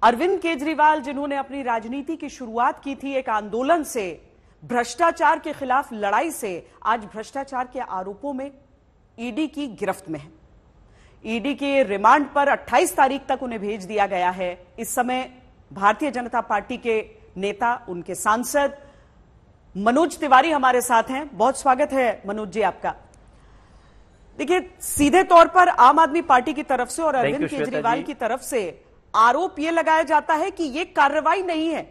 अरविंद केजरीवाल जिन्होंने अपनी राजनीति की शुरुआत की थी एक आंदोलन से, भ्रष्टाचार के खिलाफ लड़ाई से, आज भ्रष्टाचार के आरोपों में ईडी की गिरफ्त में है। ईडी के रिमांड पर 28 तारीख तक उन्हें भेज दिया गया है। इस समय भारतीय जनता पार्टी के नेता, उनके सांसद मनोज तिवारी हमारे साथ हैं। बहुत स्वागत है मनोज जी आपका। देखिए, सीधे तौर पर आम आदमी पार्टी की तरफ से और अरविंद केजरीवाल की तरफ से आरोप यह लगाया जाता है कि यह कार्रवाई नहीं है,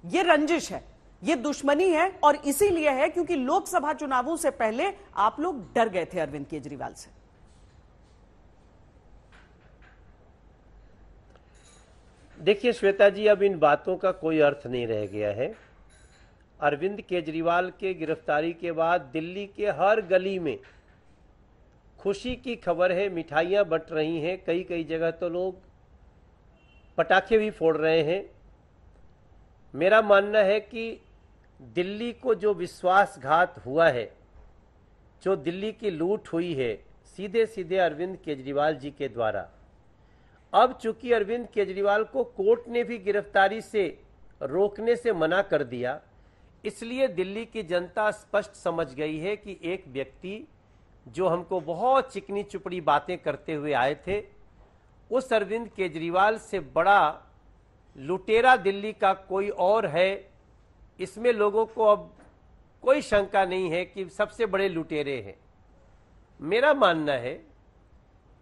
यह रंजिश है, यह दुश्मनी है, और इसीलिए है क्योंकि लोकसभा चुनावों से पहले आप लोग डर गए थे अरविंद केजरीवाल से। देखिए श्वेता जी, अब इन बातों का कोई अर्थ नहीं रह गया है। अरविंद केजरीवाल के गिरफ्तारी के बाद दिल्ली के हर गली में खुशी की खबर है, मिठाइयां बंट रही हैं, कई कई जगह तो लोग पटाखे भी फोड़ रहे हैं। मेरा मानना है कि दिल्ली को जो विश्वासघात हुआ है, जो दिल्ली की लूट हुई है सीधे सीधे अरविंद केजरीवाल जी के द्वारा, अब चूंकि अरविंद केजरीवाल को कोर्ट ने भी गिरफ्तारी से रोकने से मना कर दिया, इसलिए दिल्ली की जनता स्पष्ट समझ गई है कि एक व्यक्ति जो हमको बहुत चिकनी चुपड़ी बातें करते हुए आए थे, उस अरविंद केजरीवाल से बड़ा लुटेरा दिल्ली का कोई और है। इसमें लोगों को अब कोई शंका नहीं है कि सबसे बड़े लुटेरे हैं। मेरा मानना है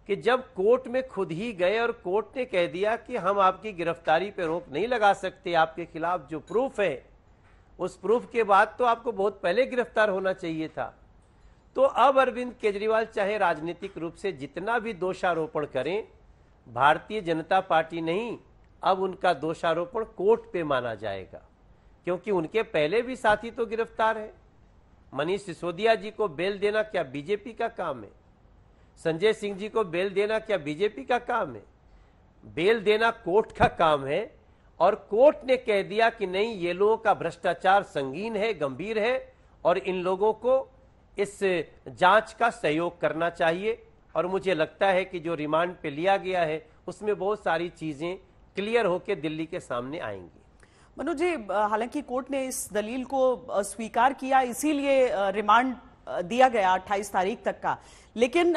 कि जब कोर्ट में खुद ही गए और कोर्ट ने कह दिया कि हम आपकी गिरफ्तारी पर रोक नहीं लगा सकते, आपके खिलाफ जो प्रूफ है उस प्रूफ के बाद तो आपको बहुत पहले गिरफ्तार होना चाहिए था। तो अब अरविंद केजरीवाल चाहे राजनीतिक रूप से जितना भी दोषारोपण करें, भारतीय जनता पार्टी नहीं, अब उनका दोषारोपण कोर्ट पे माना जाएगा, क्योंकि उनके पहले भी साथी तो गिरफ्तार है। मनीष सिसोदिया जी को बेल देना क्या बीजेपी का काम है? संजय सिंह जी को बेल देना क्या बीजेपी का काम है? बेल देना कोर्ट का काम है, और कोर्ट ने कह दिया कि नहीं, ये लोगों का भ्रष्टाचार संगीन है, गंभीर है, और इन लोगों को इस जांच का सहयोग करना चाहिए। और मुझे लगता है कि जो रिमांड पे लिया गया है उसमें बहुत सारी चीजें क्लियर होकर दिल्ली के सामने आएंगी। मनोज जी, हालांकि कोर्ट ने इस दलील को स्वीकार किया, इसीलिए रिमांड दिया गया 28 तारीख तक का, लेकिन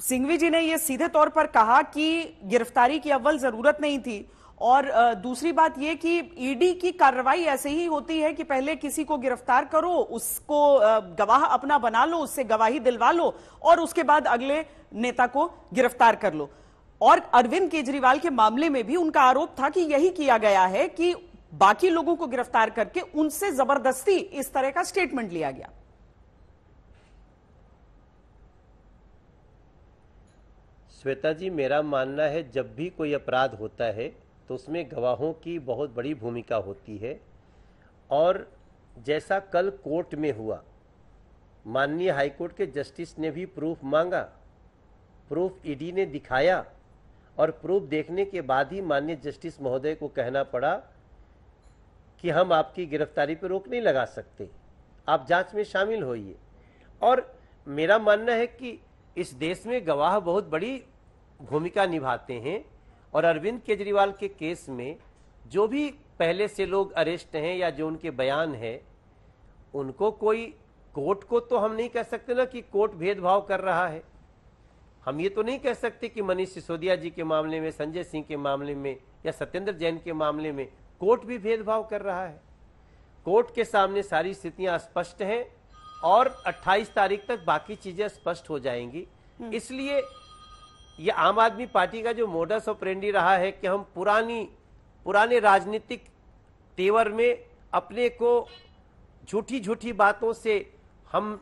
सिंघवी जी ने यह सीधे तौर पर कहा कि गिरफ्तारी की अव्वल जरूरत नहीं थी, और दूसरी बात यह कि ईडी की कार्रवाई ऐसे ही होती है कि पहले किसी को गिरफ्तार करो, उसको गवाह अपना बना लो, उससे गवाही दिलवा लो, और उसके बाद अगले नेता को गिरफ्तार कर लो। और अरविंद केजरीवाल के मामले में भी उनका आरोप था कि यही किया गया है कि बाकी लोगों को गिरफ्तार करके उनसे जबरदस्ती इस तरह का स्टेटमेंट लिया गया। श्वेता जी, मेरा मानना है जब भी कोई अपराध होता है तो उसमें गवाहों की बहुत बड़ी भूमिका होती है, और जैसा कल कोर्ट में हुआ, माननीय हाईकोर्ट के जस्टिस ने भी प्रूफ मांगा, प्रूफ ईडी ने दिखाया, और प्रूफ देखने के बाद ही माननीय जस्टिस महोदय को कहना पड़ा कि हम आपकी गिरफ्तारी पर रोक नहीं लगा सकते, आप जांच में शामिल होइए। और मेरा मानना है कि इस देश में गवाह बहुत बड़ी भूमिका निभाते हैं, और अरविंद केजरीवाल के केस में जो भी पहले से लोग अरेस्ट हैं या जो उनके बयान है, उनको कोई, कोर्ट को तो हम नहीं कह सकते ना कि कोर्ट भेदभाव कर रहा है। हम ये तो नहीं कह सकते कि मनीष सिसोदिया जी के मामले में, संजय सिंह के मामले में या सत्येंद्र जैन के मामले में कोर्ट भी भेदभाव कर रहा है। कोर्ट के सामने सारी स्थितियां स्पष्ट हैं, और 28 तारीख तक बाकी चीजें स्पष्ट हो जाएंगी। इसलिए ये आम आदमी पार्टी का जो मोडस ऑपरेंडी रहा है कि हम पुराने राजनीतिक तेवर में अपने को झूठी झूठी बातों से हम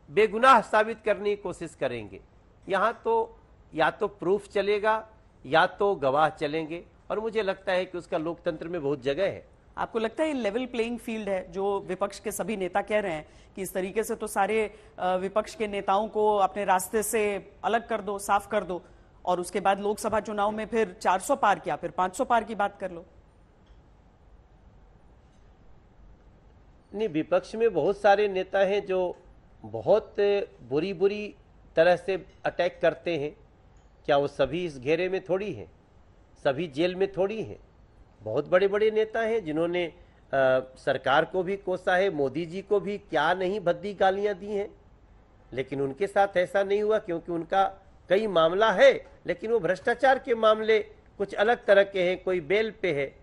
बेगुनाह साबित करने की कोशिश करेंगे, यहाँ तो या तो प्रूफ चलेगा या तो गवाह चलेंगे, और मुझे लगता है कि उसका लोकतंत्र में बहुत जगह है। आपको लगता है ये लेवल प्लेइंग फील्ड है जो विपक्ष के सभी नेता कह रहे हैं कि इस तरीके से तो सारे विपक्ष के नेताओं को अपने रास्ते से अलग कर दो, साफ कर दो, और उसके बाद लोकसभा चुनाव में फिर 400 पार किया, फिर 500 पार की बात कर लो? नहीं, विपक्ष में बहुत सारे नेता हैं जो बहुत बुरी तरह से अटैक करते हैं। क्या वो सभी इस घेरे में थोड़ी हैं? सभी जेल में थोड़ी हैं। बहुत बड़े बड़े नेता हैं जिन्होंने सरकार को भी कोसा है, मोदी जी को भी क्या नहीं भद्दी गालियां दी हैं, लेकिन उनके साथ ऐसा नहीं हुआ क्योंकि उनका कई मामला है, लेकिन वो भ्रष्टाचार के मामले कुछ अलग तरह के हैं, कोई बेल पे है।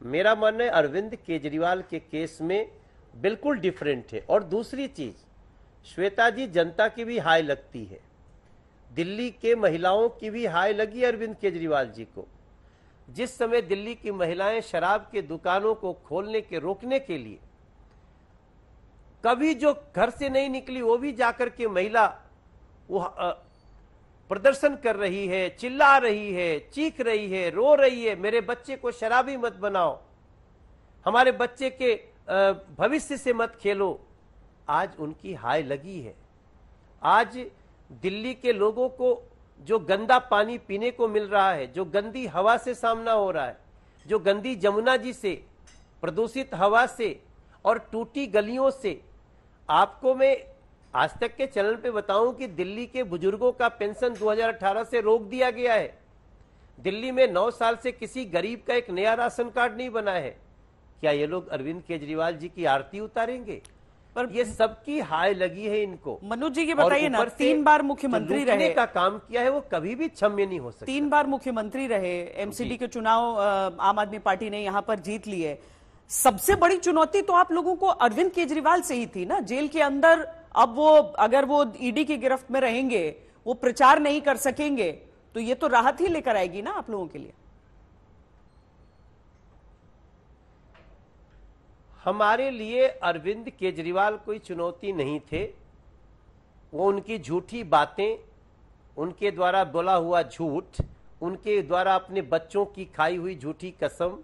मेरा मानना है अरविंद केजरीवाल के केस में बिल्कुल डिफरेंट है। और दूसरी चीज, श्वेता जी, जनता की भी हाय लगती है, दिल्ली के महिलाओं की भी हाय लगी अरविंद केजरीवाल जी को। जिस समय दिल्ली की महिलाएं शराब के दुकानों को खोलने के रोकने के लिए कभी जो घर से नहीं निकली वो भी जाकर के महिला वो प्रदर्शन कर रही है, चिल्ला रही है, चीख रही है, रो रही है, मेरे बच्चे को शराबी मत बनाओ, हमारे बच्चे के भविष्य से मत खेलो। आज उनकी हाय लगी है। आज दिल्ली के लोगों को जो गंदा पानी पीने को मिल रहा है, जो गंदी हवा से सामना हो रहा है, जो गंदी जमुना जी से, प्रदूषित हवा से और टूटी गलियों से, आपको मैं आज तक के चलन पे बताऊं कि दिल्ली के बुजुर्गों का पेंशन 2018 से रोक दिया गया है। दिल्ली में 9 साल से किसी गरीब का एक नया राशन कार्ड नहीं बना है। क्या ये लोग अरविंद केजरीवाल जी की आरती उतारेंगे? पर ये सबकी हाय लगी है इनको। मनोज जी, ये बताइए ना, 3 बार मुख्यमंत्री रहे, का काम किया है वो कभी भी क्षम्य नहीं हो सकता। 3 बार मुख्यमंत्री रहे, एमसीडी के चुनाव आम आदमी पार्टी ने यहां पर जीत लिए। सबसे बड़ी चुनौती तो आप लोगों को अरविंद केजरीवाल से ही थी ना, जेल के अंदर। अब वो अगर वो ईडी की गिरफ्त में रहेंगे, वो प्रचार नहीं कर सकेंगे, तो ये तो राहत ही लेकर आएगी ना आप लोगों के लिए। हमारे लिए अरविंद केजरीवाल कोई चुनौती नहीं थे। वो उनकी झूठी बातें, उनके द्वारा बोला हुआ झूठ, उनके द्वारा अपने बच्चों की खाई हुई झूठी कसम,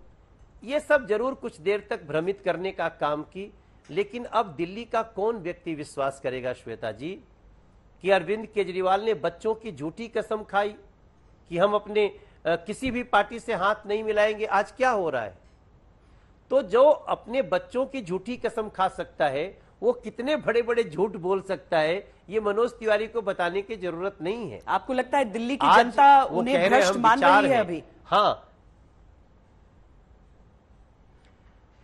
ये सब जरूर कुछ देर तक भ्रमित करने का काम की। लेकिन अब दिल्ली का कौन व्यक्ति विश्वास करेगा श्वेता जी कि अरविंद केजरीवाल ने बच्चों की झूठी कसम खाई कि हम अपने किसी भी पार्टी से हाथ नहीं मिलाएंगे। आज क्या हो रहा है? तो जो अपने बच्चों की झूठी कसम खा सकता है, वो कितने बड़े बड़े झूठ बोल सकता है, ये मनोज तिवारी को बताने की जरूरत नहीं है। आपको लगता है दिल्ली की जनता उन्हें भ्रष्ट मान रही है अभी? हाँ,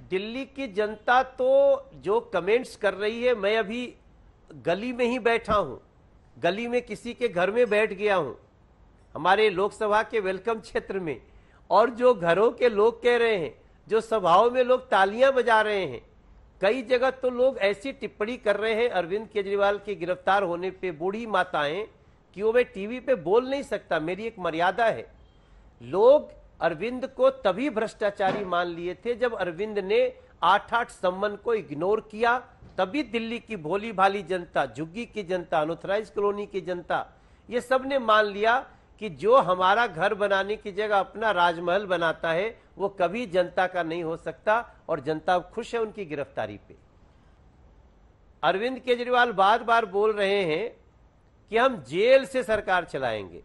दिल्ली की जनता तो जो कमेंट्स कर रही है, मैं अभी गली में ही बैठा हूं, गली में किसी के घर में बैठ गया हूं, हमारे लोकसभा के वेलकम क्षेत्र में, और जो घरों के लोग कह रहे हैं, जो सभाओं में लोग तालियां बजा रहे हैं, कई जगह तो लोग ऐसी टिप्पणी कर रहे हैं अरविंद केजरीवाल के गिरफ्तार होने पे, बूढ़ी माताएं, कि वो मैं टीवी पे बोल नहीं सकता, मेरी एक मर्यादा है। लोग अरविंद को तभी भ्रष्टाचारी मान लिए थे जब अरविंद ने 8-8 सम्मन को इग्नोर किया, तभी दिल्ली की भोली भाली जनता, झुग्गी की जनता, अनऑथराइज्ड कॉलोनी की जनता, ये सब ने मान लिया कि जो हमारा घर बनाने की जगह अपना राजमहल बनाता है, वो कभी जनता का नहीं हो सकता। और जनता खुश है उनकी गिरफ्तारी पे। अरविंद केजरीवाल बार बार बोल रहे हैं कि हम जेल से सरकार चलाएंगे।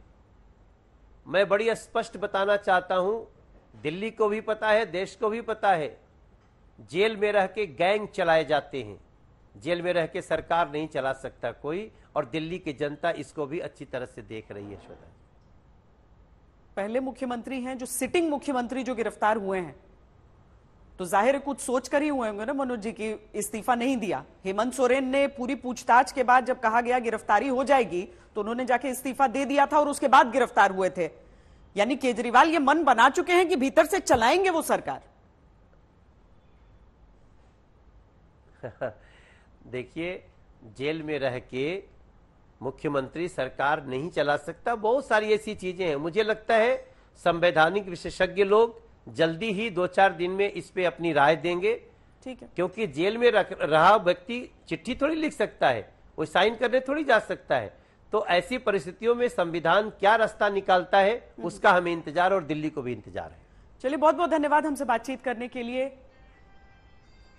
मैं बड़ी स्पष्ट बताना चाहता हूं, दिल्ली को भी पता है, देश को भी पता है, जेल में रह के गैंग चलाए जाते हैं, जेल में रह के सरकार नहीं चला सकता कोई। और दिल्ली की जनता इसको भी अच्छी तरह से देख रही है। श्वेता, पहले मुख्यमंत्री हैं जो सिटिंग मुख्यमंत्री जो गिरफ्तार हुए हैं, तो जाहिर है कुछ सोच कर ही हुए होंगे ना मनोज जी की इस्तीफा नहीं दिया। हेमंत सोरेन ने पूरी पूछताछ के बाद जब कहा गया गिरफ्तारी हो जाएगी, तो उन्होंने जाके इस्तीफा दे दिया था और उसके बाद गिरफ्तार हुए थे। यानी केजरीवाल ये मन बना चुके हैं कि भीतर से चलाएंगे वो सरकार। देखिए, जेल में रह के मुख्यमंत्री सरकार नहीं चला सकता। बहुत सारी ऐसी चीजें हैं। मुझे लगता है संवैधानिक विशेषज्ञ लोग जल्दी ही 2-4 दिन में इस पे अपनी राय देंगे। ठीक है, क्योंकि जेल में रहा व्यक्ति चिट्ठी थोड़ी लिख सकता है, वो साइन करने थोड़ी जा सकता है। तो ऐसी परिस्थितियों में संविधान क्या रास्ता निकालता है, उसका हमें इंतजार और दिल्ली को भी इंतजार है। चलिए, बहुत बहुत धन्यवाद हमसे बातचीत करने के लिए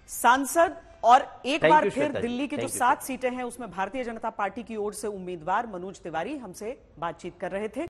सांसद। और एक बार फिर दिल्ली की जो 7 सीटें हैं उसमें भारतीय जनता पार्टी की ओर से उम्मीदवार मनोज तिवारी हमसे बातचीत कर रहे थे।